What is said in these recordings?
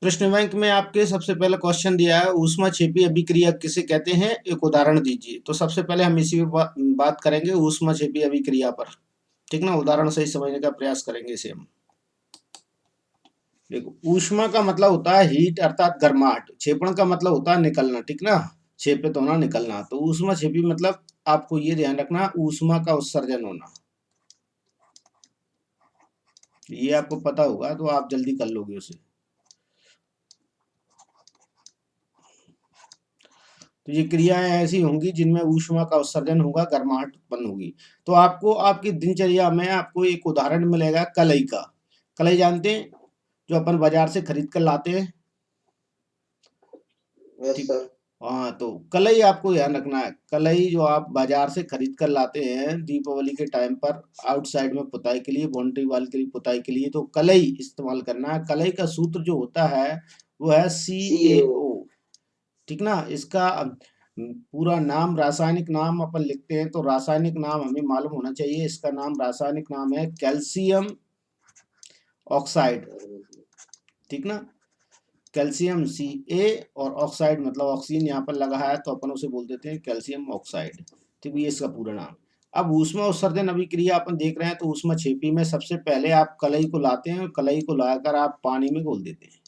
प्रश्न बैंक में आपके सबसे पहले क्वेश्चन दिया है, ऊष्माक्षेपी अभिक्रिया किसे कहते हैं, एक उदाहरण दीजिए। तो सबसे पहले हम इसी पे बात करेंगे ऊष्माक्षेपी अभिक्रिया पर। ठीक ना, उदाहरण से ही समझने का प्रयास करेंगे इसे हम। देखो, ऊष्मा का मतलब होता है हीट अर्थात गर्माहट, क्षेपण का मतलब होता है निकलना। ठीक ना, क्षेपित होना, निकलना। तो ऊष्माक्षेपी मतलब आपको ये ध्यान रखना, ऊष्मा का उत्सर्जन होना। ये आपको पता होगा तो आप जल्दी कर लोगे उसे। तो ये क्रियाएं ऐसी होंगी जिनमें ऊष्मा का उत्सर्जन होगा, गर्माहट उत्पन्न होगी। तो आपको आपकी दिनचर्या में आपको एक उदाहरण मिलेगा कलई का। कलई जानते हैं, जो अपन बाजार से खरीद कर लाते हैं। ठीक। हाँ, तो कलई आपको ध्यान रखना है। कलई जो आप बाजार से खरीद कर लाते हैं दीपावली के टाइम पर आउटसाइड में पुताई के लिए, बाउंड्री वाल के लिए, पुताई के लिए, तो कलई इस्तेमाल करना है। कलई का सूत्र जो होता है वो है CaO। ठीक ना, इसका पूरा नाम, रासायनिक नाम अपन लिखते हैं तो रासायनिक नाम हमें मालूम होना चाहिए। इसका नाम, रासायनिक नाम है कैल्शियम ऑक्साइड। ठीक ना, कैल्शियम Ca और ऑक्साइड मतलब ऑक्सीजन यहाँ पर लगा है तो अपन उसे बोल देते हैं कैल्शियम ऑक्साइड। ठीक, ये इसका पूरा नाम। अब ऊष्मा उत्सर्जन अभिक्रिया अपन देख रहे हैं, तो ऊष्मा क्षेपी में सबसे पहले आप कलई को लाते हैं और कलई को लाकर आप पानी में घोल देते हैं,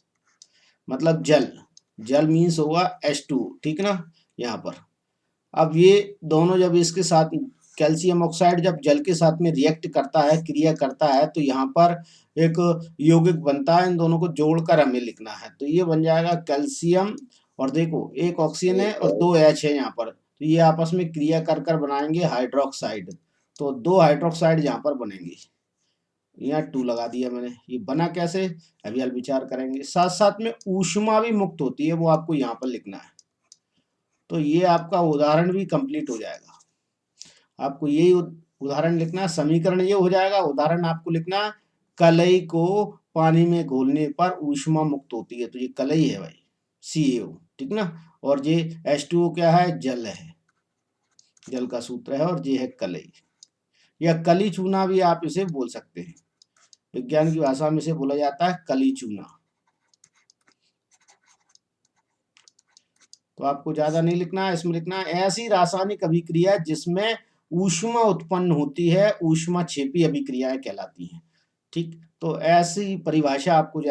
मतलब जल। जल मीन्स होगा H2। ठीक ना, यहाँ पर अब ये दोनों जब इसके साथ, कैल्शियम ऑक्साइड जब जल के साथ में रिएक्ट करता है, क्रिया करता है, तो यहाँ पर एक यौगिक बनता है। इन दोनों को जोड़कर हमें लिखना है, तो ये बन जाएगा कैल्शियम। और देखो, एक ऑक्सीजन है और 2 H है यहाँ पर, तो ये आपस में क्रिया कर कर बनाएंगे हाइड्रोक्साइड। तो 2 हाइड्रोक्साइड यहाँ पर बनेंगे। यहाँ 2 लगा दिया मैंने। ये बना कैसे, अभी हम विचार करेंगे। साथ साथ में ऊष्मा भी मुक्त होती है, वो आपको यहाँ पर लिखना है। तो ये आपका उदाहरण भी कंप्लीट हो जाएगा। आपको यही उदाहरण लिखना है, समीकरण ये हो जाएगा। उदाहरण आपको लिखना है, कलई को पानी में घोलने पर ऊष्मा मुक्त होती है। तो ये कलई है भाई, CaO। ठीक ना, और ये H2O क्या है, जल है, जल का सूत्र है। और ये है कलई, या कली चूना भी आप इसे बोल सकते हैं। विज्ञान की भाषा में इसे बोला जाता है कली चूना। तो आपको ज्यादा नहीं लिखना है, इसमें लिखना है ऐसी रासायनिक अभिक्रिया जिसमें ऊष्मा उत्पन्न होती है, ऊष्माक्षेपी अभिक्रियाएं कहलाती हैं। ठीक, तो ऐसी परिभाषा आपको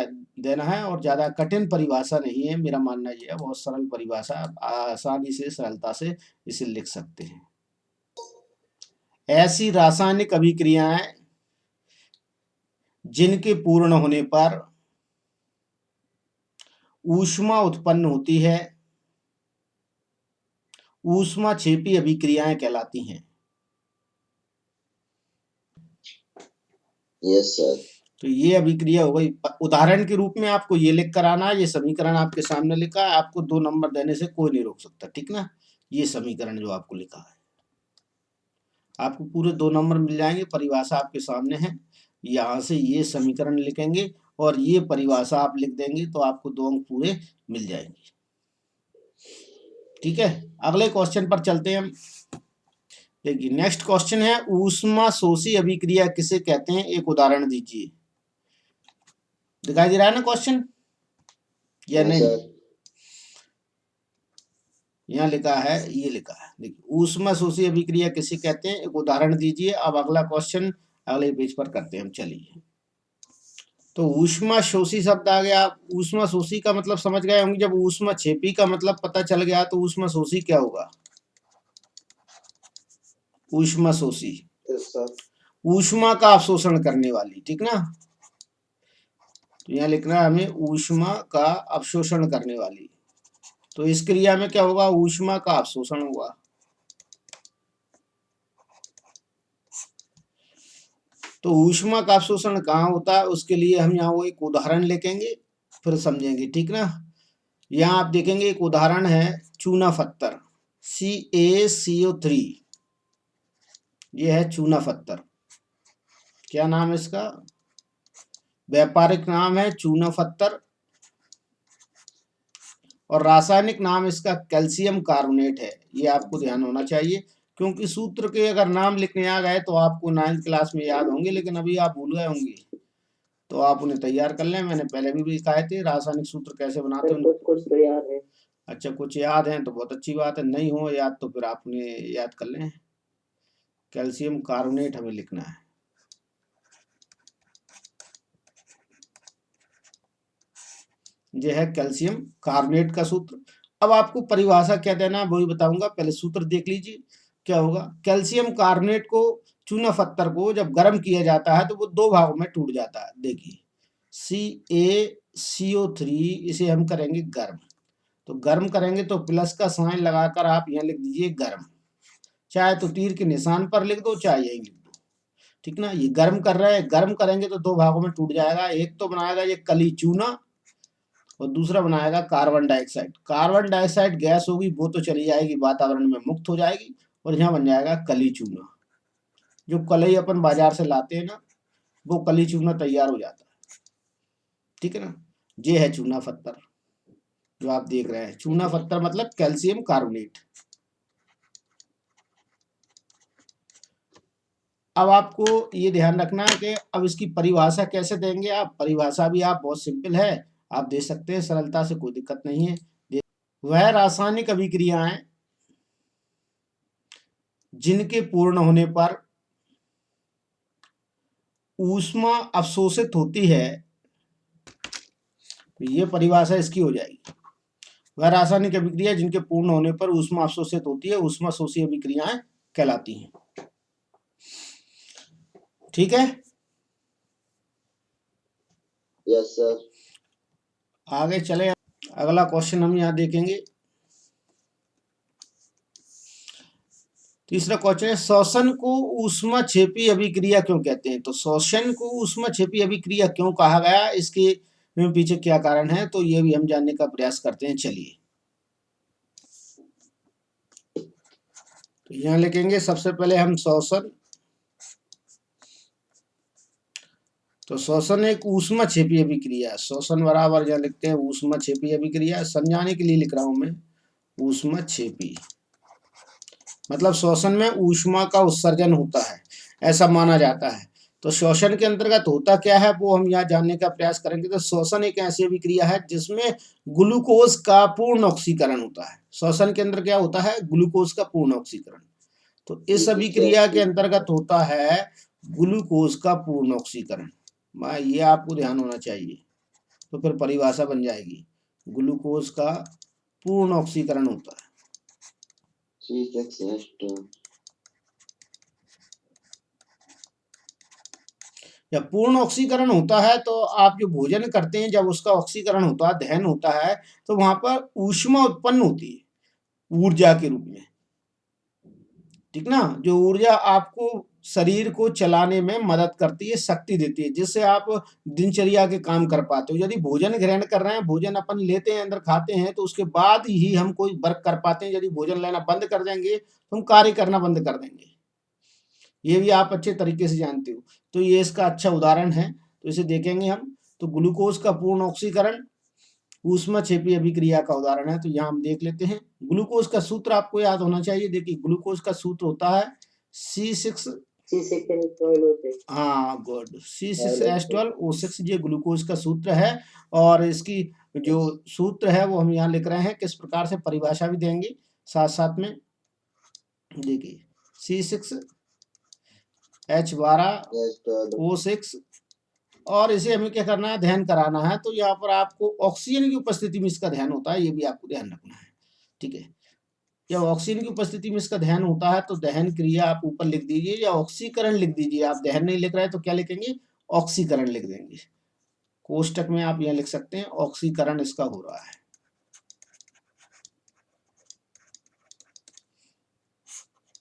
देना है, और ज्यादा कठिन परिभाषा नहीं है, मेरा मानना यह है। बहुत सरल परिभाषा, आप आसानी से, सरलता से इसे लिख सकते हैं। ऐसी रासायनिक अभिक्रियाएं जिनके पूर्ण होने पर ऊष्मा उत्पन्न होती है, ऊष्माक्षेपी अभिक्रियाएं कहलाती हैं। Yes sir. तो ये अभिक्रिया हो गई। उदाहरण के रूप में आपको ये लिख कर आना है। ये समीकरण आपके सामने लिखा है, आपको 2 नंबर देने से कोई नहीं रोक सकता। ठीक ना, ये समीकरण जो आपको लिखा है, आपको पूरे 2 नंबर मिल जाएंगे। परिभाषा आपके सामने है, यहाँ से ये समीकरण लिखेंगे और ये परिभाषा आप लिख देंगे तो आपको 2 अंक पूरे मिल जाएंगे। ठीक है, अगले क्वेश्चन पर चलते हैं हम। देखिए, नेक्स्ट क्वेश्चन है, ऊष्मा शोषी अभिक्रिया किसे कहते हैं, एक उदाहरण दीजिए। दिखाई दे रहा है ना क्वेश्चन, या नहीं? यहाँ लिखा है, ये लिखा है, देखिए, ऊष्मा शोषी अभिक्रिया किसे कहते हैं, एक उदाहरण दीजिए। अब अगला क्वेश्चन अगले पेज पर करते हैं हम, चलिए। तो ऊष्मा शोषी शब्द आ गया। ऊष्मा शोषी का मतलब समझ गए होंगे। जब ऊष्मा क्षेपी का मतलब पता चल गया तो ऊष्मा शोषी क्या होगा, ऊष्मा शोषी ऊष्मा का अवशोषण करने वाली। ठीक ना, तो यहाँ लिखना है हमें ऊष्मा का अवशोषण करने वाली। तो इस क्रिया में क्या होगा, ऊष्मा का अवशोषण होगा। तो ऊष्मा का अवशोषण कहाँ होता है, उसके लिए हम यहाँ वो एक उदाहरण लिखेंगे, फिर समझेंगे। ठीक ना, यहाँ आप देखेंगे एक उदाहरण है, चूना पत्थर, CaCO3। ये है चूना पत्थर। क्या नाम है इसका, व्यापारिक नाम है चूना पत्थर, और रासायनिक नाम इसका कैल्शियम कार्बोनेट है। ये आपको ध्यान होना चाहिए, क्योंकि सूत्र के अगर नाम लिखने आ गए तो आपको 9th क्लास में याद होंगे, लेकिन अभी आप भूल गए होंगे। तो आप उन्हें तैयार कर लें। मैंने पहले भी दिखाए थे रासायनिक सूत्र कैसे बनाते हैं। कुछ तो याद है। अच्छा, कुछ याद हैं तो बहुत अच्छी बात है, नहीं हो याद तो फिर आप उन्हें याद कर लें। कैल्शियम कार्बोनेट हमें लिखना है। यह है कैल्शियम कार्बोनेट का सूत्र। अब आपको परिभाषा क्या देना है वही बताऊंगा, पहले सूत्र देख लीजिए क्या होगा। कैल्शियम कार्बोनेट को, चूना पत्थर को जब गर्म किया जाता है तो वो दो भागों में टूट जाता है। देखिए CaCO3, इसे हम करेंगे गर्म। तो गर्म करेंगे तो प्लस का साइन लगाकर आप यहाँ लिख दीजिए गर्म, चाहे तो तीर के निशान पर लिख दो चाहे यही लिख दो, ठीक ना। ये गर्म कर रहे हैं, गर्म करेंगे तो दो भागों में टूट जाएगा। एक तो बनाएगा ये कली चूना और दूसरा बनाएगा carbon dioxide. Carbon dioxide gas होगी वो तो चली जाएगी, वातावरण में मुक्त हो जाएगी, और यहाँ बन जाएगा कली चूना। जो कलई अपन बाजार से लाते हैं ना, वो कली चूना तैयार हो जाता है, ठीक है ना। ये है चूना पत्थर जो आप देख रहे हैं। चूना पत्थर मतलब कैल्शियम कार्बोनेट। अब आपको ये ध्यान रखना है कि अब इसकी परिभाषा कैसे देंगे आप। परिभाषा भी आप बहुत सिंपल है, आप दे सकते हैं सरलता से, कोई दिक्कत नहीं है। वह रासायनिक अभिक्रियाएं जिनके पूर्ण होने पर ऊष्मा अवशोषित होती है, तो ये परिभाषा इसकी हो जाएगी। वह रासायनिक अभिक्रिया जिनके पूर्ण होने पर ऊष्मा अवशोषित होती है, ऊष्मा शोषी अभिक्रियाएं कहलाती हैं, ठीक है। Yes sir. आगे चले, अगला क्वेश्चन हम यहाँ देखेंगे। तीसरा क्वेश्चन है, शोषण को ऊष्माक्षेपी अभिक्रिया क्यों कहते हैं। तो शोषण को ऊष्माक्षेपी अभिक्रिया क्यों कहा गया, इसके पीछे क्या कारण है, तो ये भी हम जानने का प्रयास करते हैं। चलिए, तो यहाँ लिखेंगे सबसे पहले हम शोषण। तो शोषण एक ऊष्माक्षेपी अभिक्रिया, शोषण बराबर यहाँ लिखते हैं ऊष्माक्षेपी अभिक्रिया। समझाने के लिए लिख रहा हूं मैं ऊष्माक्षेपी, मतलब शोषण में ऊष्मा का उत्सर्जन होता है ऐसा माना जाता है। तो शोषण के अंतर्गत होता क्या है वो हम यहाँ जानने का प्रयास करेंगे। तो शोषण एक ऐसी अभिक्रिया है जिसमें ग्लूकोज का पूर्ण ऑक्सीकरण होता है। शोषण के अंदर क्या होता है, ग्लूकोज का पूर्ण ऑक्सीकरण। तो इस अभिक्रिया के अंतर्गत होता है ग्लूकोज का पूर्ण ऑक्सीकरण। ये आपको ध्यान होना चाहिए, तो फिर परिभाषा बन जाएगी, ग्लूकोज का पूर्ण ऑक्सीकरण होता है। जब पूर्ण ऑक्सीकरण होता है तो आप जो भोजन करते हैं, जब उसका ऑक्सीकरण होता है, दहन होता है, तो वहां पर ऊष्मा उत्पन्न होती है ऊर्जा के रूप में, ठीक ना। जो ऊर्जा आपको शरीर को चलाने में मदद करती है, शक्ति देती है, जिससे आप दिनचर्या के काम कर पाते हो। यदि भोजन ग्रहण कर रहे हैं, भोजन अपन लेते हैं, अंदर खाते हैं, तो उसके बाद ही हम कोई वर्क कर पाते हैं। यदि भोजन लेना बंद कर देंगे तो हम कार्य करना बंद कर देंगे, ये भी आप अच्छे तरीके से जानते हो। तो ये इसका अच्छा उदाहरण है, तो इसे देखेंगे हम। तो ग्लूकोज का पूर्ण ऑक्सीकरण ऊष्माक्षेपी अभिक्रिया का उदाहरण है। तो यहाँ हम देख लेते हैं। ग्लूकोज का सूत्र आपको याद होना चाहिए। देखिए, ग्लूकोज का सूत्र होता है C6, हाँ गुड, C6H12O6, ये ग्लूकोज का सूत्र है। और इसकी जो सूत्र है वो हम यहाँ लिख रहे हैं, किस प्रकार से परिभाषा भी देंगे साथ साथ में। देखिए, C6H12O6, और इसे हमें क्या करना है, ध्यान कराना है। तो यहाँ पर आपको ऑक्सीजन की उपस्थिति में इसका ध्यान होता है, ये भी आपको ध्यान रखना है, ठीक है। जब ऑक्सीजन की उपस्थिति में इसका ध्यान होता है तो दहन क्रिया आप ऊपर लिख दीजिए, या ऑक्सीकरण लिख दीजिए। आप दहन नहीं लिख रहे हैं तो क्या लिखेंगे, ऑक्सीकरण लिख देंगे। कोष्टक में आप यह लिख सकते हैं ऑक्सीकरण इसका हो रहा है।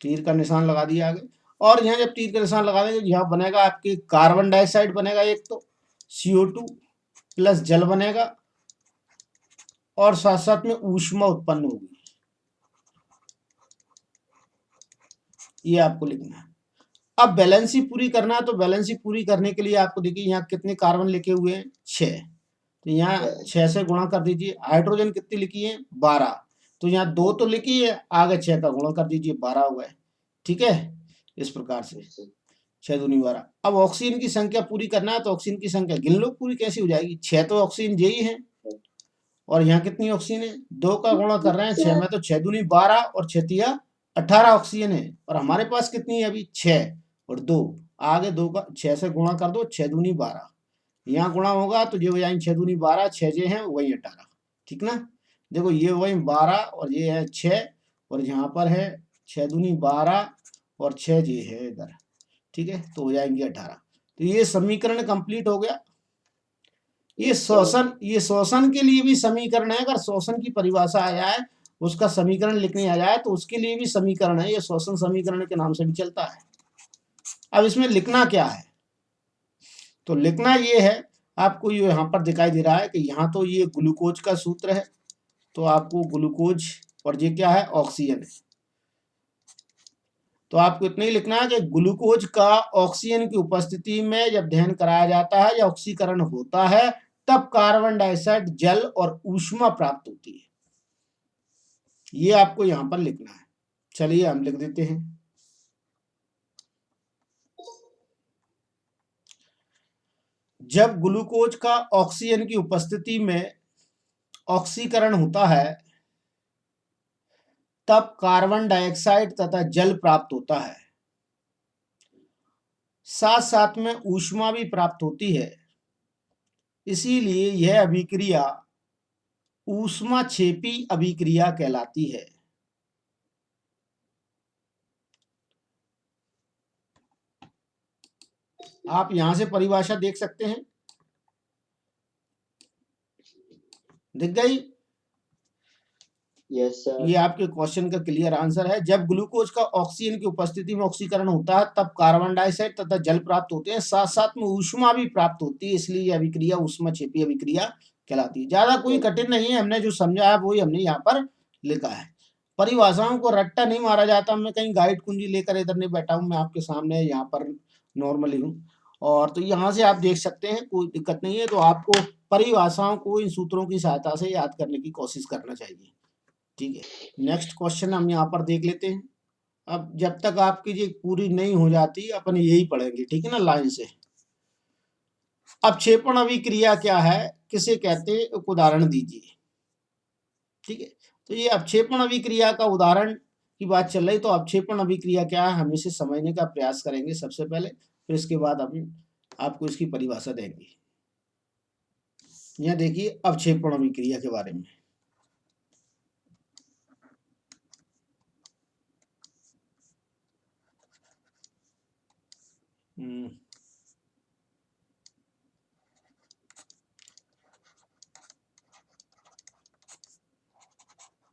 तीर का निशान लगा दिया आगे। और यहाँ जब तीर का निशान लगा देंगे, यहाँ बनेगा आपके कार्बन डाइऑक्साइड बनेगा, एक तो CO2 प्लस जल बनेगा, और साथ साथ में ऊष्मा उत्पन्न होगी, ये आपको लिखना है। अब बैलेंसी पूरी करना है, तो बैलेंसी पूरी करने के लिए आपको देखिए यहाँ कितने कार्बन लिखे हुए हैं, 6। तो यहाँ 6 से गुणा कर दीजिए। हाइड्रोजन कितनी लिखी है, 12। तो यहाँ 2 तो लिखी है, आगे 6 का गुणा कर दीजिए, 12 हुआ है, ठीक है। इस प्रकार से 6 दूनी 12। अब ऑक्सीजन की संख्या पूरी करना है तो ऑक्सीजन की संख्या गिन लो, पूरी कैसी हो जाएगी। 6 तो ऑक्सीजन यही है और यहाँ कितनी ऑक्सीजन है, 2 का गुणा कर रहे हैं 6 में, तो 6 दूनी 12 और 6 तिया 18 ऑक्सीजन है। और हमारे पास कितनी है अभी, 6 और 2, आगे 2 का 6 से गुणा कर दो, 6 दूनी 12, यहाँ गुणा होगा तो ये हो जाएंगे 6 दूनी 12, 6 जे हैं वही 18, ठीक ना। देखो ये वही 12 और ये है 6 और यहाँ पर है 6 दूनी 12 और 6 जे है इधर, ठीक है, तो हो जाएंगे 18। तो ये समीकरण कंप्लीट हो गया। ये शोषण के लिए भी समीकरण है। अगर शोषण की परिभाषा आ जाए, उसका समीकरण लिखने आ जाए तो उसके लिए भी समीकरण है। ये शोषण समीकरण के नाम से भी चलता है। अब इसमें लिखना क्या है, तो लिखना ये है, आपको ये यहाँ पर दिखाई दे रहा है कि यहाँ तो ये ग्लूकोज का सूत्र है, तो आपको ग्लूकोज और ये क्या है, ऑक्सीजन है। तो आपको इतना ही लिखना है कि ग्लूकोज का ऑक्सीजन की उपस्थिति में जब दहन कराया जाता है या ऑक्सीकरण होता है, तब कार्बन डाइऑक्साइड, जल और ऊष्मा प्राप्त होती है। ये आपको यहां पर लिखना है। चलिए हम लिख देते हैं। जब ग्लूकोज का ऑक्सीजन की उपस्थिति में ऑक्सीकरण होता है, तब कार्बन डाइऑक्साइड तथा जल प्राप्त होता है, साथ साथ में ऊष्मा भी प्राप्त होती है। इसीलिए यह अभिक्रिया ऊष्माक्षेपी अभिक्रिया कहलाती है। आप यहां से परिभाषा देख सकते हैं, दिख गई। Yes sir. ये आपके क्वेश्चन का क्लियर आंसर है। जब ग्लूकोज का ऑक्सीजन की उपस्थिति में ऑक्सीकरण होता है, तब कार्बन डाइऑक्साइड तथा जल प्राप्त होते हैं, साथ साथ में ऊष्मा भी प्राप्त होती है। इसलिए यह अभिक्रिया ऊष्माक्षेपी अभिक्रिया कहलाती है। ज्यादा कोई कठिन नहीं है, हमने जो समझा है वही हमने यहाँ पर लिखा है। परिभाषाओं को रट्टा नहीं मारा जाता। मैं कहीं गाइड कुंजी लेकर इधर नहीं बैठा हूँ, मैं आपके सामने यहाँ पर नॉर्मली हूँ। और तो यहाँ से आप देख सकते हैं, कोई दिक्कत नहीं है। तो आपको परिभाषाओं को इन सूत्रों की सहायता से याद करने की कोशिश करना चाहिए, ठीक है। नेक्स्ट क्वेश्चन हम यहाँ पर देख लेते हैं। अब जब तक आपकी ये पूरी नहीं हो जाती, अपन यही पढ़ेंगे, ठीक है ना, लाइन से। अपक्षेपण अभिक्रिया क्या है, किसे कहते हैं, एक उदाहरण दीजिए, ठीक है। तो ये अपक्षेपण अभिक्रिया का उदाहरण की बात चल रही, तो अपक्षेपण अभिक्रिया क्या है, हम इसे समझने का प्रयास करेंगे सबसे पहले, फिर इसके बाद हम आपको इसकी परिभाषा देंगे। यहाँ देखिए अपक्षेपण अभिक्रिया के बारे में।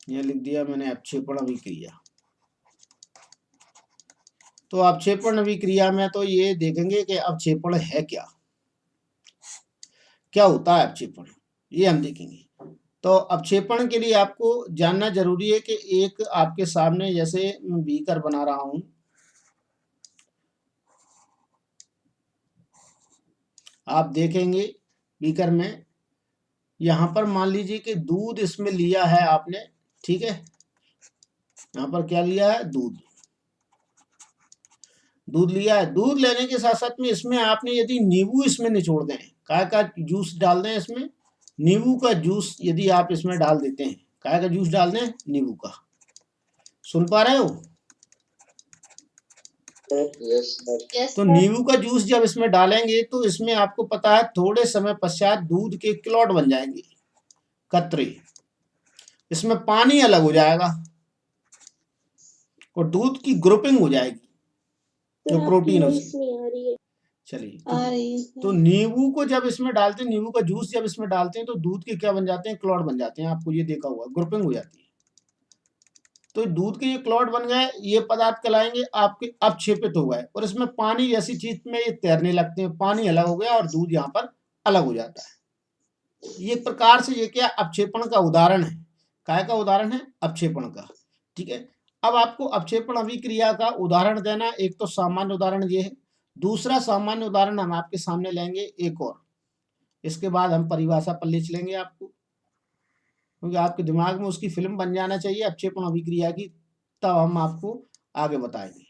यह लिख दिया मैंने अपक्षेपण अभिक्रिया। तो अपक्षेपण अभिक्रिया में तो ये देखेंगे कि अपक्षेपण है क्या, क्या होता है अपक्षेपण, ये हम देखेंगे। तो अपक्षेपण के लिए आपको जानना जरूरी है कि एक आपके सामने जैसे बीकर बना रहा हूं, आप देखेंगे बीकर में, यहां पर मान लीजिए कि दूध इसमें लिया है आपने, ठीक है। यहां पर क्या लिया है, दूध, दूध लिया है। दूध लेने के साथ साथ में इसमें आपने यदि नींबू इसमें निचोड़ दें, काय का जूस डाल दें इसमें, नींबू का जूस यदि आप इसमें डाल देते हैं, काय का जूस डाल दें, नींबू का, सुन पा रहे हो। यस तो नींबू का जूस जब इसमें डालेंगे तो इसमें आपको पता है थोड़े समय पश्चात दूध के क्लॉट बन जाएंगे, कतरे, इसमें पानी अलग हो जाएगा और दूध की ग्रुपिंग हो जाएगी, जो प्रोटीन है। चलिए, तो नींबू को जब इसमें डालते हैं, नींबू का जूस जब इसमें डालते हैं तो दूध के क्या बन जाते हैं, क्लॉट बन जाते हैं। आपको ये देखा हुआ, ग्रुपिंग हो जाती है। तो दूध के ये क्लॉट बन गए, ये पदार्थ कहलाएंगे आपके अपक्षेपित हो गए, और इसमें पानी जैसी चीज में ये तैरने लगते हैं, पानी अलग हो गया और दूध यहाँ पर अलग हो जाता है। ये प्रकार से ये क्या अपक्षेपण का उदाहरण है, काय का उदाहरण है, अपक्षेपण का, ठीक है। अब आपको अपक्षेपण अभिक्रिया का उदाहरण देना, एक तो सामान्य उदाहरण ये है, दूसरा सामान्य उदाहरण हम आपके सामने लेंगे एक और, इसके बाद हम परिभाषा पर ले चलेंगे आपको, क्योंकि आपके दिमाग में उसकी फिल्म बन जाना चाहिए अपक्षेपण अभिक्रिया की, तब हम आपको आगे बताएंगे,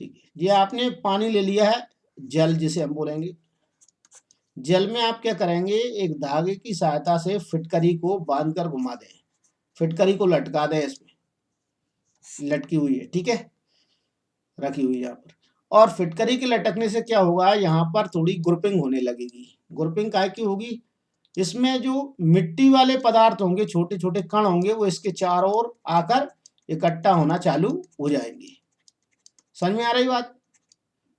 ठीक है, ये आपने पानी ले लिया है, जल जिसे हम बोलेंगे। जल में आप क्या करेंगे, एक धागे की सहायता से फिटकरी को बांधकर घुमा दें, फिटकरी को लटका दें, इसमें लटकी हुई है, ठीक है, रखी हुई है यहाँ पर। और फिटकरी के लटकने से क्या होगा, यहाँ पर थोड़ी ग्रुपिंग होने लगेगी। ग्रुपिंग काहे की होगी, इसमें जो मिट्टी वाले पदार्थ होंगे, छोटे छोटे कण होंगे, वो इसके चारों ओर आकर इकट्ठा होना चालू हो जाएंगे। समझ में आ रही बात।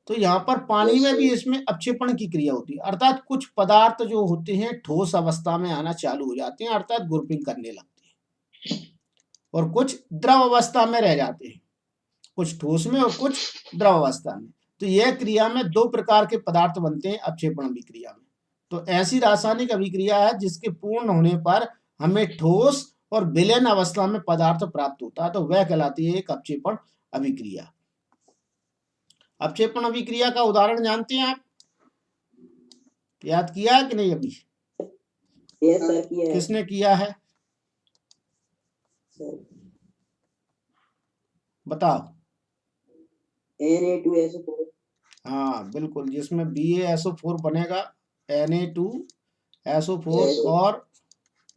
तो यहाँ पर पानी में भी इसमें अपक्षेपण की क्रिया होती है, अर्थात कुछ पदार्थ जो होते हैं ठोस अवस्था में आना चालू हो जाते हैं, अर्थात ग्रुपिंग करने लगते हैं, और कुछ द्रव अवस्था में रह जाते हैं, कुछ ठोस में और कुछ द्रव अवस्था में। तो यह क्रिया में दो प्रकार के पदार्थ बनते हैं अपक्षेपण अभिक्रिया में। तो ऐसी रासायनिक अभिक्रिया है जिसके पूर्ण होने पर हमें ठोस और विलयन अवस्था में पदार्थ प्राप्त होता है, तो वह कहलाती है एक अपक्षेपण अभिक्रिया। अपक्षेपण अभिक्रिया का उदाहरण जानते हैं आप, याद किया है कि नहीं अभी? यस सर, किया है। किसने किया है बताओ? Na2SO4। हाँ बिल्कुल, जिसमें BaSO4 बनेगा, Na2SO4 और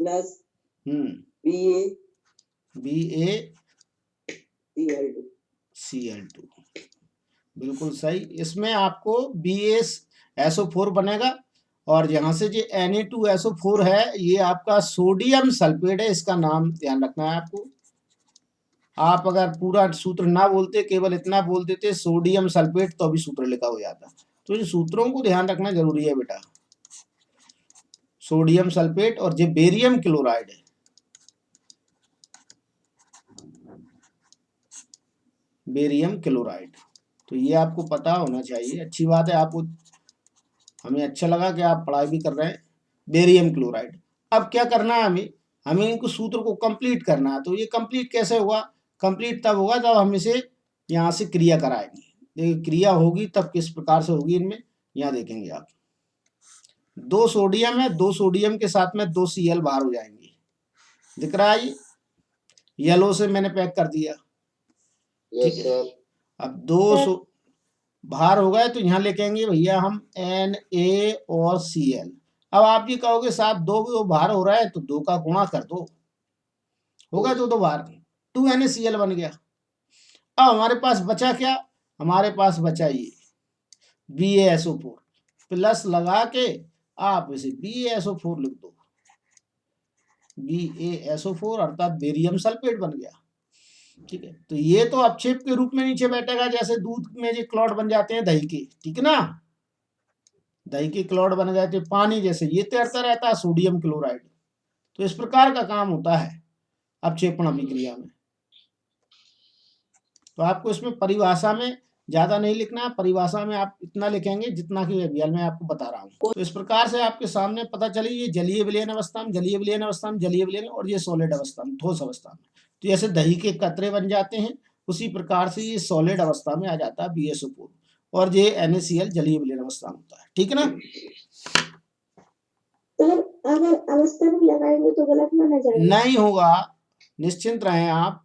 प्लस BaCl2। बिल्कुल सही। इसमें आपको BaSO4 बनेगा, और यहाँ से जो Na2SO4 है, ये आपका सोडियम सल्फेट है, इसका नाम ध्यान रखना है आपको। आप अगर पूरा सूत्र ना बोलते, केवल इतना बोल देते सोडियम सल्फेट, तो भी सूत्र लिखा हो जाता। तो इन सूत्रों को ध्यान रखना जरूरी है बेटा। सोडियम सल्फेट और जो बेरियम क्लोराइड है, बेरियम क्लोराइड, तो ये आपको पता होना चाहिए। अच्छी बात है, आपको, हमें अच्छा लगा कि आप पढ़ाई भी कर रहे हैं। Barium chloride. अब क्या करना है, हमें इनको सूत्र को कंप्लीट करना है। तो ये कंप्लीट कैसे होगा, कंप्लीट तब होगा जब हम इसे यहाँ से क्रिया कराएंगे। देखिए क्रिया होगी तब किस प्रकार से होगी इनमें, यहाँ देखेंगे आप। 2 सोडियम है, 2 सोडियम के साथ में 2 Cl बाहर हो जाएंगे, दिख रहा है, ये येलो से मैंने पैक कर दिया, ठीक है। अब 2 बाहर हो गए, तो यहाँ लिखेंगे भैया हम Na और Cl। अब आप ये कहोगे साहब 2 बाहर हो रहा है, तो 2 का गुणा कर दो, होगा 2 बाहर, 2 NaCl बन गया। अब हमारे पास बचा क्या, हमारे पास बचा ये BaSO4, प्लस लगा के आप इसे BaSO4 लिख दो, BaSO4 अर्थात बेरियम सल्फेट बन गया, ठीक है। तो ये तो अपक्षेप के रूप में नीचे बैठेगा, जैसे दूध में जो क्लॉट बन जाते हैं दही के, ठीक है ना, दही के क्लॉट बन गए थे पानी जैसे, ये तैरता रहता है सोडियम क्लोराइड। तो इस प्रकार का काम होता है अपक्षेपण अभिक्रिया में। तो आपको इसमें परिभाषा में ज्यादा नहीं लिखना है, परिभाषा में आप इतना लिखेंगे जितना कि अभियान में आपको बता रहा हूँ। तो इस प्रकार से आपके सामने पता चली, ये जलीय विलयन अवस्था में, जलीय विलयन अवस्था में, जलीय विलयन, और ये सॉलिड अवस्था में, ठोस अवस्था में। तो जैसे दही के कतरे बन जाते हैं, उसी प्रकार से ये सॉलिड अवस्था में आ जाता है BaSO4, और ये NaCl जलीय विलयन अवस्था में होता है, ठीक है ना। अगर अवस्था भी लगाएंगे तो गलत माना जाएगा? नहीं होगा, निश्चिंत रहें आप,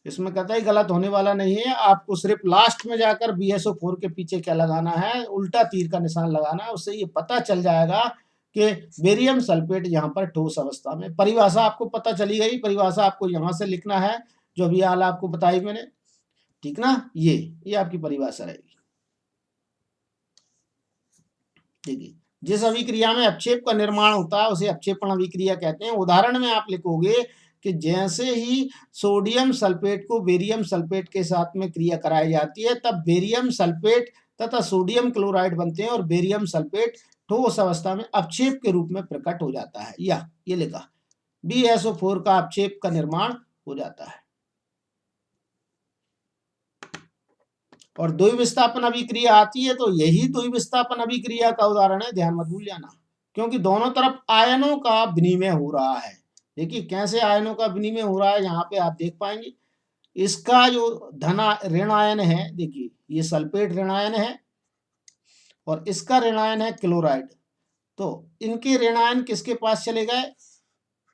इसमें कतई गलत होने वाला नहीं है। आपको सिर्फ लास्ट में जाकर BaSO4 के पीछे क्या लगाना है, उल्टा तीर का निशान लगाना है, उससे ये पता चल जाएगा कि बेरियम सल्फेट यहाँ पर ठोस अवस्था में। परिभाषा आपको पता चली गई, परिभाषा आपको यहाँ से लिखना है, जो अभी हाल आपको बताई मैंने, ठीक ना। ये आपकी परिभाषा रहेगी, ठीक है। जिस अभिक्रिया में अपक्षेप का निर्माण होता है उसे अपक्षेपण अभिक्रिया कहते हैं। उदाहरण में आप लिखोगे कि जैसे ही सोडियम सल्फेट को बेरियम सल्फेट के साथ में क्रिया कराई जाती है, तब बेरियम सल्फेट तथा सोडियम क्लोराइड बनते हैं, और बेरियम सल्फेट ठोस अवस्था में अपक्षेप के रूप में प्रकट हो जाता है। या ये लिखा, BaSO4 का अपक्षेप का निर्माण हो जाता है। और द्विविस्थापन अभिक्रिया आती है, तो यही द्विविस्थापन अभिक्रिया का उदाहरण है, ध्यान मत भूल जाना, क्योंकि दोनों तरफ आयनों का विनिमय हो रहा है। देखिए कैसे आयनों का विनिमय हो रहा है, यहाँ पे आप देख पाएंगे। इसका जो ऋण आयन है, देखिए ये सल्फेट ऋण आयन है, और इसका ऋण आयन है क्लोराइड। तो इनके ऋण आयन किसके पास चले गए,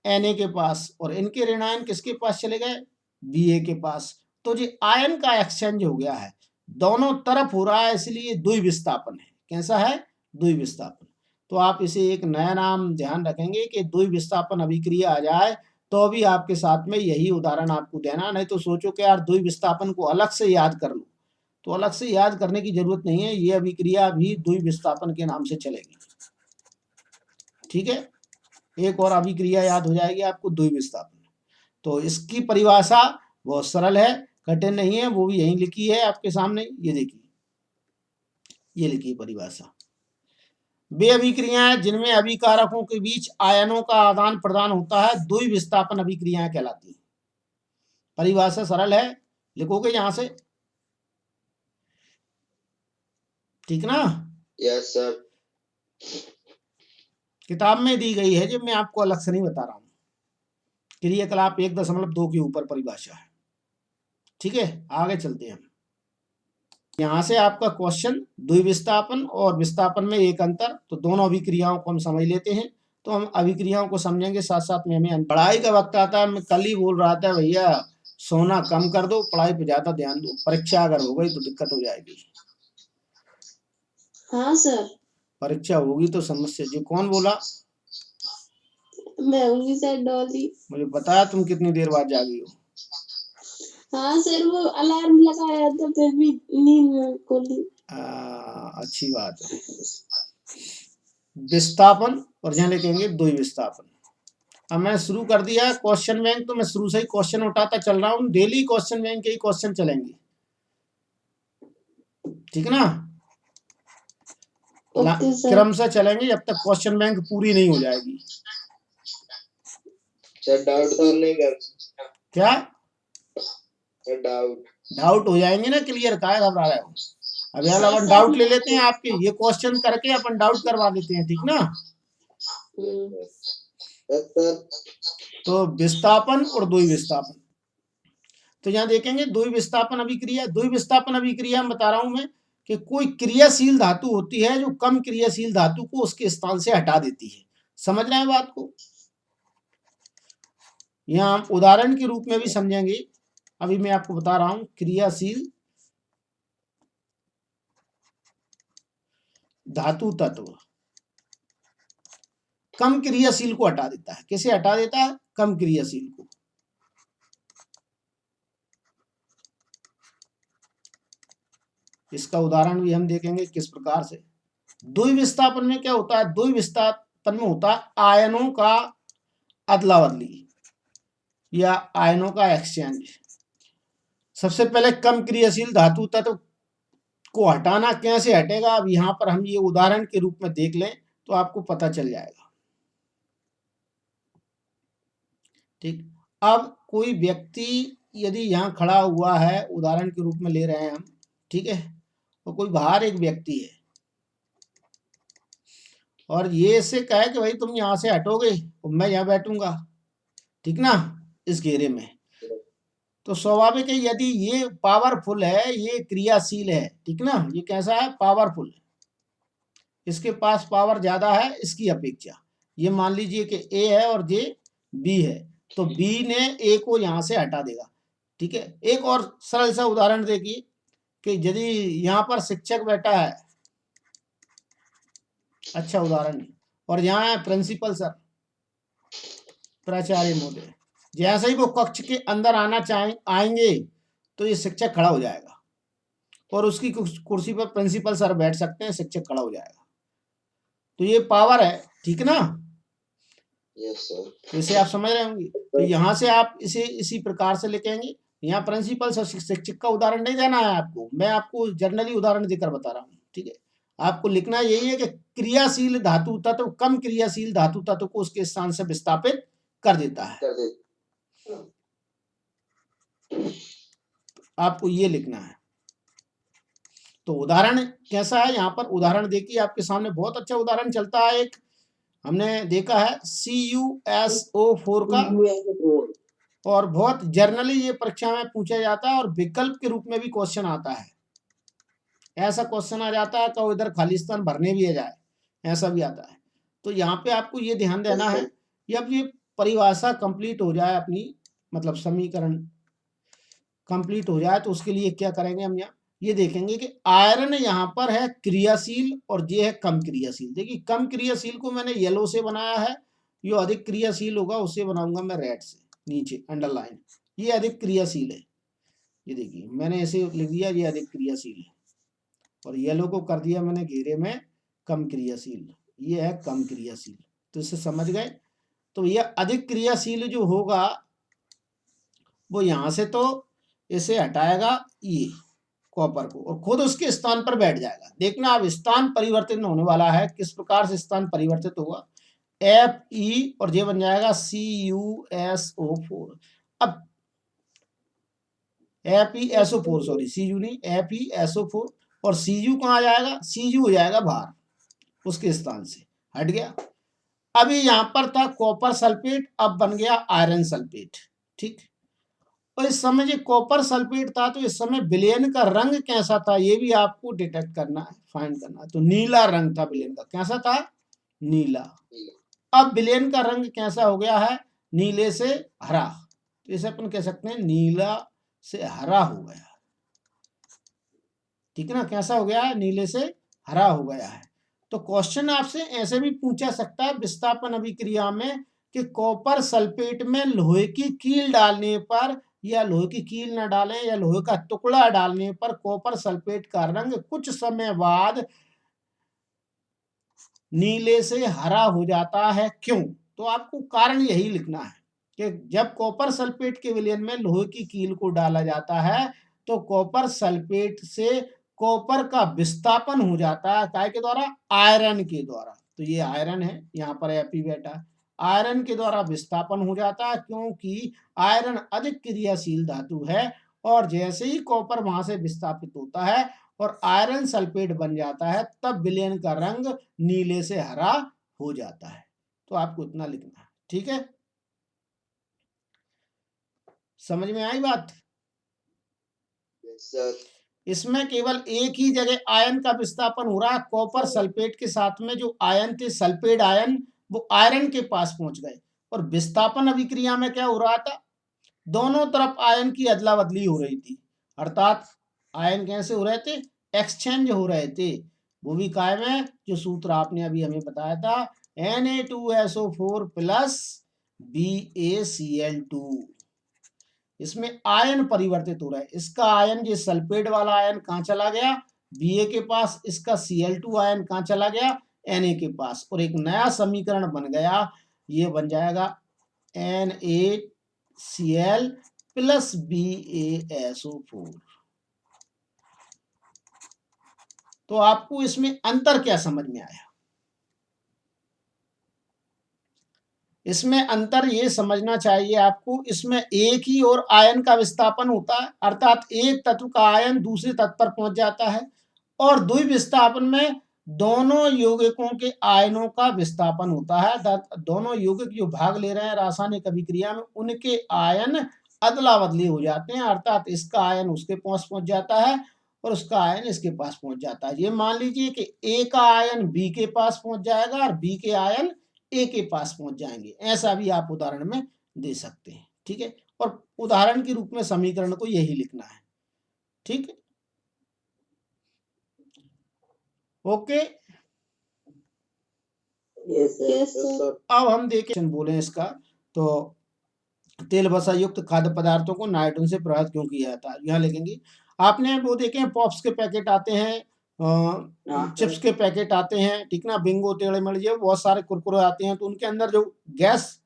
Na के पास, और इनके ऋण आयन किसके पास चले गए, Ba के पास। तो ये आयन का एक्सचेंज हो गया है, दोनों तरफ हो रहा है, इसलिए द्विविस्थापन है। कैसा है? द्विविस्थापन। तो आप इसे एक नया नाम ध्यान रखेंगे कि द्विविस्थापन अभिक्रिया आ जाए तो भी आपके साथ में यही उदाहरण आपको देना, नहीं तो सोचो कि यार द्विविस्थापन को अलग से याद कर लो, तो अलग से याद करने की जरूरत नहीं है, ये अभिक्रिया भी द्विविस्थापन के नाम से चलेगी। ठीक है, एक और अभिक्रिया याद हो जाएगी आपको, द्विविस्थापन। तो इसकी परिभाषा बहुत सरल है, कठिन नहीं है, वो भी यहीं लिखी है आपके सामने, ये देखिए, ये लिखी परिभाषा। वे अभिक्रियाएं जिनमें अभिकारकों के बीच आयनों का आदान प्रदान होता है द्विविस्थापन अभिक्रियाएं कहलाती हैं। परिभाषा सरल है, लिखोगे यहां से, ठीक ना? Yes sir. किताब में दी गई है, जब मैं आपको अलग से नहीं बता रहा हूं। क्रियाकलाप 1.2 के ऊपर परिभाषा है। ठीक है, आगे चलते हैं। यहां से आपका क्वेश्चन द्विविस्थापन और विस्थापन में एक अंतर, तो दोनों अभिक्रियाओं को हम समझ लेते हैं। तो हम अभिक्रियाओं को समझेंगे, साथ साथ में हमें पढ़ाई का वक्त आता है। मैं कल ही बोल रहा था भैया सोना कम कर दो, पढ़ाई पे ज्यादा ध्यान दो, परीक्षा अगर हो गई तो दिक्कत हो जाएगी। हाँ सर। परीक्षा होगी तो समस्या। जी कौन बोला? मैं होंगी सर, डॉली। मुझे बताया तुम कितनी देर बाद जागी हो? हाँ सर, वो अलार्म लगाया था फिर भी नींद में खोली। अच्छी बात है। विस्थापन और यहाँ लिखेंगे द्विविस्थापन। अब मैंने शुरू कर दिया क्वेश्चन बैंक, तो मैं शुरू से ही क्वेश्चन उठाता चल रहा हूँ। डेली क्वेश्चन बैंक के ही क्वेश्चन चलेंगे, ठीक ना? क्रम से चलेंगे जब तक क्वेश्चन बैंक पूरी नहीं हो जाएगी। सर डाउट तो नहीं कर? क्या डाउट हो जाएंगे ना, क्लियर काहे घबरा रहे हो? अब यार अपन डाउट ले लेते हैं आपके, ये क्वेश्चन करके अपन डाउट करवा देते हैं, ठीक ना? तो विस्थापन और द्विविस्थापन, तो यहाँ देखेंगे द्विविस्थापन अभिक्रिया। द्विविस्थापन अभिक्रिया में बता रहा हूं मैं कि कोई क्रियाशील धातु होती है जो कम क्रियाशील धातु को उसके स्थान से हटा देती है। समझ रहे हैं बात को? यहाँ हम उदाहरण के रूप में भी समझेंगे। अभी मैं आपको बता रहा हूं, क्रियाशील धातु तत्व कम क्रियाशील को हटा देता है। किसे हटा देता है? कम क्रियाशील को। इसका उदाहरण भी हम देखेंगे किस प्रकार से। द्विविस्थापन में क्या होता है? द्विविस्थापन में होता है आयनों का अदला बदली या आयनों का एक्सचेंज। सबसे पहले कम क्रियाशील धातु तत्व को हटाना कैसे हटेगा, अब यहां पर हम ये उदाहरण के रूप में देख लें तो आपको पता चल जाएगा। ठीक, अब कोई व्यक्ति यदि यहाँ खड़ा हुआ है, उदाहरण के रूप में ले रहे हैं हम, ठीक है, तो कोई बाहर एक व्यक्ति है और ये से कहे कि भाई तुम यहाँ से हटोगे तो मैं यहाँ बैठूंगा, ठीक ना, इस घेरे में। तो स्वाभाविक है यदि ये पावरफुल है, ये क्रियाशील है, ठीक ना, ये कैसा है? पावरफुल है, इसके पास पावर ज्यादा है इसकी अपेक्षा। ये मान लीजिए कि ए है और ये बी है, तो बी ने ए को यहां से हटा देगा, ठीक है। एक और सरल सा उदाहरण देखिए कि यदि यहाँ पर शिक्षक बैठा है, अच्छा उदाहरण है, और यहाँ है प्रिंसिपल सर, प्राचार्य महोदय, जैसे ही वो कक्ष के अंदर आना आएंगे तो ये शिक्षक खड़ा हो जाएगा और उसकी कुर्सी पर प्रिंसिपल सर बैठ सकते हैं, शिक्षक खड़ा हो जाएगा। तो ये पावर है, ठीक ना? Yes sir. इसे आप समझ रहे होंगे। तो यहाँ से आप इसे इसी प्रकार से लिखेंगे। यहाँ प्रिंसिपल और शिक्षक का उदाहरण नहीं देना है आपको, मैं आपको जनरली उदाहरण देकर बता रहा हूँ, ठीक है। आपको लिखना यही है कि क्रियाशील धातु तत्व कम क्रियाशील धातु तत्व को उसके स्थान से विस्थापित कर देता है। आपको ये लिखना है। तो उदाहरण कैसा है, यहाँ पर उदाहरण देखिए आपके सामने, बहुत अच्छा उदाहरण चलता है। एक हमने देखा है CuSO4 का, और बहुत जर्नली ये परीक्षा में पूछा जाता है और विकल्प के रूप में भी क्वेश्चन आता है। ऐसा क्वेश्चन आ जाता है तो इधर खालिस्तान भरने भी आ जाए, ऐसा भी आता है। तो यहाँ पे आपको ये ध्यान देना है कि अब ये परिभाषा कंप्लीट हो जाए अपनी, मतलब समीकरण कंप्लीट हो जाए तो उसके लिए क्या करेंगे हम यहाँ ये देखेंगे कि आयरन यहाँ पर है क्रियाशील और ये है कम क्रियाशील। देखिए कम क्रियाशील को मैंने येलो से बनाया है, जो अधिक क्रियाशील होगा उसे बनाऊंगा मैं रेड से, नीचे अंडरलाइन। ये अधिक क्रियाशील है, ये देखिए मैंने ऐसे लिख दिया ये अधिक क्रियाशील है, और येलो को कर दिया मैंने घेरे में कम क्रियाशील, ये है कम क्रियाशील। तो इससे समझ गए। तो यह अधिक क्रियाशील जो होगा वो यहां से तो इसे हटाएगा ये कॉपर को और खुद उसके स्थान पर बैठ जाएगा। देखना अब स्थान परिवर्तित होने वाला है, किस प्रकार से स्थान परिवर्तित होगा। Fe और ये बन जाएगा CuSO4। अब FeSO4 सॉरी Cu नहीं FeSO4, और Cu कहाँ जाएगा, Cu हो जाएगा बाहर, उसके स्थान से हट गया। अभी यहां पर था कॉपर सल्फेट, अब बन गया आयरन सल्फेट। ठीक, और इस समय जो कॉपर सल्फेट था तो इस समय विलयन का रंग कैसा था ये भी आपको डिटेक्ट करना है, फाइंड करना है। तो नीला रंग था विलयन का, कैसा था, नीला। अब विलयन का रंग कैसा हो गया है, नीले से हरा। तो इसे अपन कह सकते हैं नीला से हरा हो गया, ठीक है ना, कैसा हो गया है, नीले से हरा हो गया है। तो क्वेश्चन आपसे ऐसे भी पूछा सकता है विस्थापन अभिक्रिया में कि कॉपर सल्फेट में लोहे की कील डालने पर, या लोहे की कील न डालें या लोहे का टुकड़ा डालने पर कॉपर सल्फेट का रंग कुछ समय बाद नीले से हरा हो जाता है, क्यों। तो आपको कारण यही लिखना है कि जब कॉपर सल्फेट के विलयन में लोहे की कील को डाला जाता है तो कॉपर सल्फेट से कॉपर का विस्थापन हो जाता है, काय के द्वारा, आयरन के द्वारा। तो ये आयरन है, यहाँ पर Fe बैठा है, आयरन के द्वारा विस्थापन हो जाता है, क्योंकि आयरन अधिक क्रियाशील धातु है। और जैसे ही कॉपर वहां से विस्थापित होता है और आयरन सल्फेट बन जाता है, तब विलयन का रंग नीले से हरा हो जाता है। तो आपको इतना लिखना है, ठीक है, समझ में आई बात। Yes, sir. इसमें केवल एक ही जगह आयन का विस्थापन हो रहा है, कॉपर सल्फेट के साथ में जो आयन थे सल्फेट आयन वो आयरन के पास पहुंच गए, और विस्थापन अभिक्रिया में क्या हो रहा था, दोनों तरफ आयन की अदला बदली हो रही थी। अर्थात आयन कैसे हो रहे थे, एक्सचेंज हो रहे थे। वो भी कायम है जो सूत्र आपने अभी हमें बताया था, Na2SO4 प्लस BaCl2। इसमें आयन परिवर्तित हो रहा है, इसका आयन ये सल्फेट वाला आयन कहाँ चला गया, Ba के पास, इसका Cl2 आयन कहाँ चला गया, Na के पास, और एक नया समीकरण बन गया, ये बन जाएगा NaCl प्लस BaSO4। तो आपको इसमें अंतर क्या समझ में आया, इसमें अंतर ये समझना चाहिए आपको, इसमें एक ही और आयन का विस्थापन होता है, अर्थात एक तत्व का आयन दूसरे तत्व पर पहुंच जाता है, और द्विविस्थापन में दोनों यौगिकों के आयनों का विस्थापन होता है। दोनों यौगिक जो भाग ले रहे हैं रासायनिक अभिक्रिया में उनके आयन अदला बदली हो जाते हैं, अर्थात इसका आयन उसके पास पहुंच जाता है और उसका आयन इसके पास पहुंच जाता है। ये मान लीजिए कि ए का आयन बी के पास पहुंच जाएगा और बी के आयन ए के पास पहुंच जाएंगे, ऐसा भी आप उदाहरण में दे सकते हैं, ठीक है। और उदाहरण के रूप में समीकरण को यही लिखना है, ठीक है, ओके। Yes, sir. अब हम देखें बोले इसका, तो तेल वसा युक्त खाद्य पदार्थों को नाइट्रोजन से प्रभावित क्यों किया जाता है, यहाँ लिखेंगे। आपने वो देखे पॉप्स के पैकेट आते हैं, चिप्स के पैकेट आते हैं, ठीक ना, बिंगो टेढ़े मेढ़े बहुत सारे कुरकुरे आते हैं, तो उनके अंदर जो गैस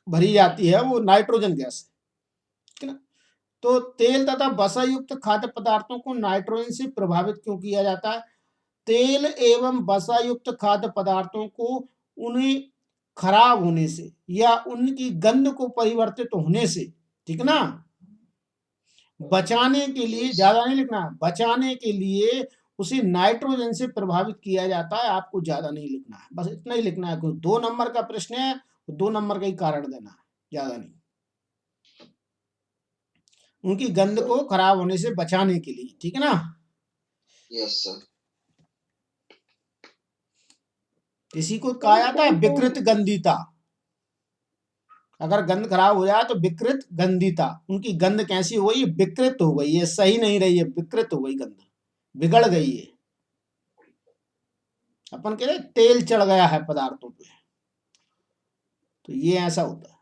भरी जाती है वो नाइट्रोजन गैस है, ठीक ना। तो तेल तथा वसा युक्त खाद्य पदार्थों को नाइट्रोजन से प्रभावित क्यों किया जाता है। तेल एवं वसा युक्त खाद्य पदार्थों को उन्हें खराब होने से या उनकी गंध को परिवर्तित होने से, ठीक ना, बचाने के लिए, ज्यादा नहीं लिखना, बचाने के लिए उसे नाइट्रोजन से प्रभावित किया जाता है। आपको ज्यादा नहीं लिखना है, बस इतना ही लिखना है। 2 नंबर का प्रश्न है, 2 नंबर का ही कारण देना है, ज्यादा नहीं। उनकी गंध को खराब होने से बचाने के लिए, ठीक है ना। Yes sir. इसी को कहा जाता है विकृत गंधिता, अगर गंध खराब हो जाए तो विकृत गंधिता, उनकी गंध कैसी हो गई, विकृत हो गई है, सही नहीं रही है, विकृत हो गई गंध, बिगड़ गई है। अपन कह रहे तेल चढ़ गया है पदार्थों पे, तो ये ऐसा होता है।